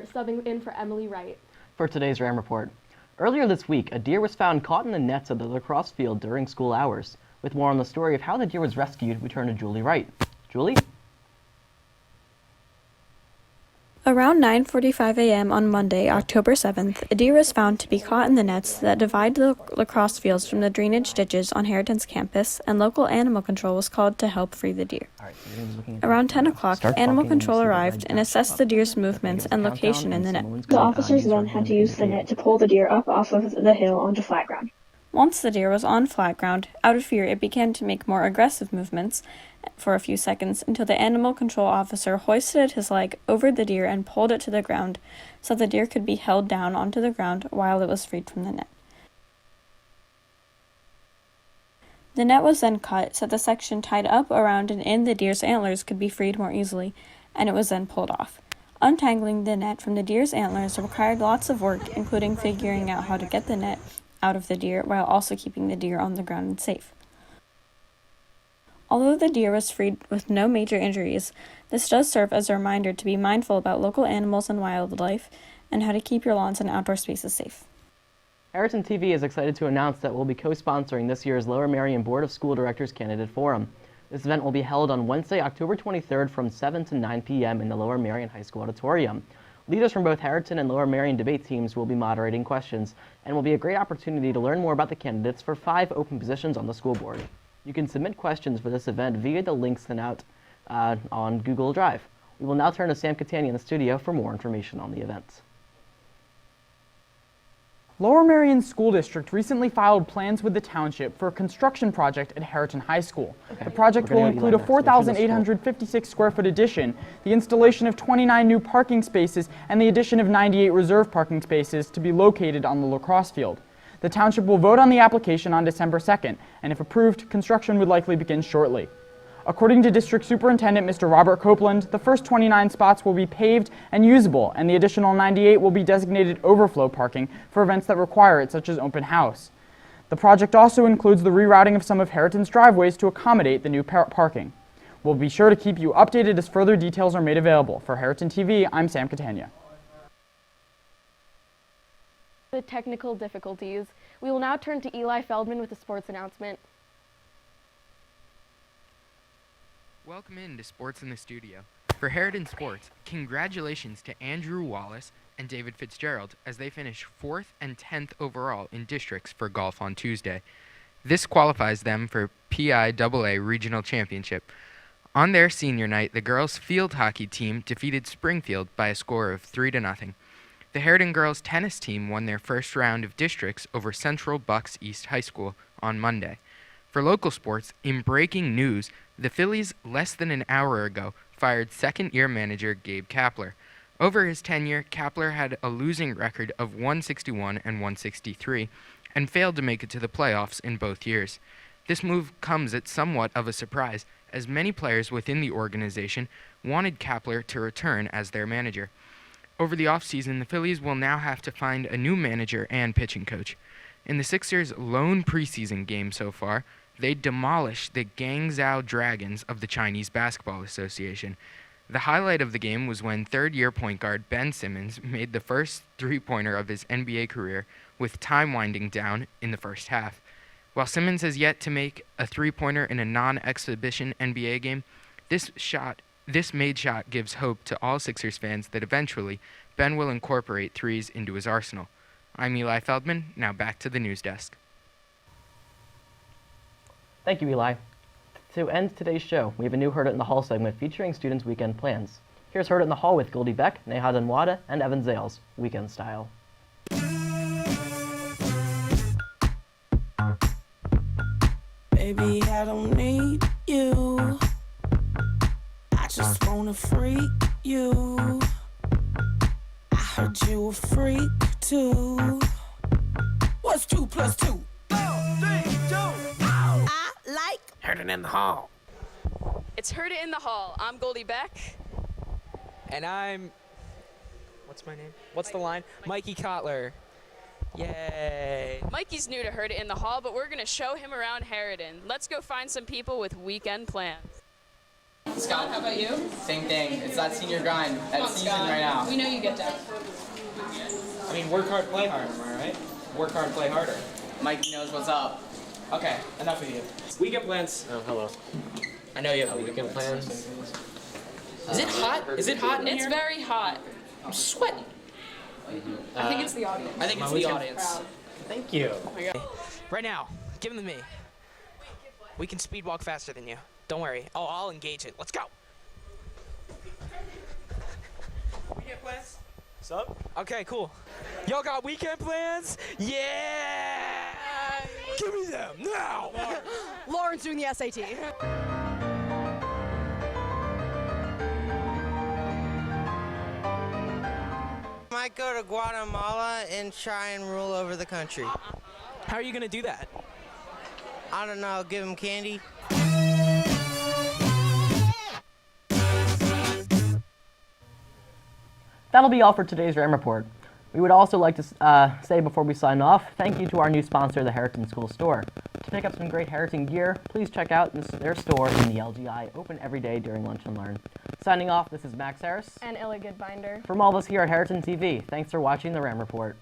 Subbing in for Emily Wright. For today's Ram Report. Earlier this week, a deer was found caught in the nets of the lacrosse field during school hours. With more on the story of how the deer was rescued, we turn to Julie Wright. Julie? Around 9:45 a.m. on Monday, October 7th, a deer was found to be caught in the nets that divide the lacrosse fields from the drainage ditches on Harriton's campus, and local animal control was called to help free the deer. Around 10 o'clock, animal control arrived and assessed the deer's movements and location in the net. The officers then had to use the net to pull the deer up off of the hill onto flat ground. Once the deer was on flat ground, out of fear it began to make more aggressive movements for a few seconds until the animal control officer hoisted his leg over the deer and pulled it to the ground so the deer could be held down onto the ground while it was freed from the net. The net was then cut so the section tied up around and in the deer's antlers could be freed more easily, and it was then pulled off. Untangling the net from the deer's antlers required lots of work, including figuring out how to get the net out of the deer while also keeping the deer on the ground and safe. Although the deer was freed with no major injuries, this does serve as a reminder to be mindful about local animals and wildlife and how to keep your lawns and outdoor spaces safe. Harriton TV is excited to announce that we'll be co-sponsoring this year's Lower Merion Board of School Directors Candidate Forum. This event will be held on Wednesday, October 23rd from 7 to 9 p.m. in the Lower Merion High School auditorium. Leaders from both Harriton and Lower Merion debate teams will be moderating questions and will be a great opportunity to learn more about the candidates for 5 open positions on the school board. You can submit questions for this event via the link sent out on Google Drive. We will now turn to Sam Catania in the studio for more information on the event. Lower Merion School District recently filed plans with the township for a construction project at Harriton High School. The project will include a 4,856 square foot addition, the installation of 29 new parking spaces, and the addition of 98 reserve parking spaces to be located on the lacrosse field. The township will vote on the application on December 2nd, and if approved, construction would likely begin shortly. According to District Superintendent Mr. Robert Copeland, the first 29 spots will be paved and usable, and the additional 98 will be designated overflow parking for events that require it, such as open house. The project also includes the rerouting of some of Harriton's driveways to accommodate the new parking. We'll be sure to keep you updated as further details are made available. For Harriton TV, I'm Sam Catania. The technical difficulties. We will now turn to Eli Feldman with a sports announcement. Welcome in to Sports in the Studio. For Harriton Sports, congratulations to Andrew Wallace and David Fitzgerald as they finished 4th and 10th overall in districts for golf on Tuesday. This qualifies them for PIAA Regional Championship. On their senior night, the girls' field hockey team defeated Springfield by a score of 3-0. The Harriton girls' tennis team won their first round of districts over Central Bucks East High School on Monday. For local sports, in breaking news, the Phillies less than an hour ago fired second-year manager Gabe Kapler. Over his tenure, Kapler had a losing record of 161 and 163 and failed to make it to the playoffs in both years. This move comes at somewhat of a surprise, as many players within the organization wanted Kapler to return as their manager. Over the offseason, the Phillies will now have to find a new manager and pitching coach. In the Sixers' lone preseason game so far, they demolished the Guangzhou Dragons of the Chinese Basketball Association. The highlight of the game was when third-year point guard Ben Simmons made the first three-pointer of his NBA career with time winding down in the first half. While Simmons has yet to make a three-pointer in a non-exhibition NBA game, this made shot gives hope to all Sixers fans that eventually Ben will incorporate threes into his arsenal. I'm Eli Feldman. Now back to the news desk. Thank you, Eli. To end today's show, we have a new Heard It in the Hall segment featuring students' weekend plans. Here's Heard It in the Hall with Goldie Beck, Neha Danwada, and Evan Zales, weekend style. Baby, I don't need you. I just wanna freak you. I heard you a freak too. What's 2 + 2? 4, 3, 2. I like Heard It in the Hall. It's Heard It in the Hall. I'm Goldie Beck. And I'm... What's my name? What's the line? Mikey Kotler. Yay. Mikey's new to Heard It in the Hall, but we're going to show him around Harriton. Let's go find some people with weekend plans. Scott, how about you? Same thing. It's that senior grind. That season right now. We know you get down. I mean, work hard, play hard, am I right? Work hard, play harder. Mikey knows what's up. Okay, enough of you. Weekend plans. Oh, hello. I know you have weekend plans. Is it hot? Is it hot in It's here? very hot. I'm sweating. I think it's the audience. I think it's the audience. Thank you. Right now, give them to me. We can speed walk faster than you. Don't worry. Oh, I'll engage it. Let's go. Weekend plans? Sup? Okay, cool. Y'all got weekend plans? Yeah! Give me them now! Lauren's doing the SAT. Might go to Guatemala and try and rule over the country. How are you gonna do that? I don't know, give them candy. That'll be all for today's RAM Report. We would also like to say before we sign off, thank you to our new sponsor, the Harriton School Store. To pick up some great Harriton gear, please check out their store in the LGI, open every day during Lunch and Learn. Signing off, this is Max Harris. And Illa Goodbinder. From all of us here at Harriton TV, thanks for watching the RAM Report.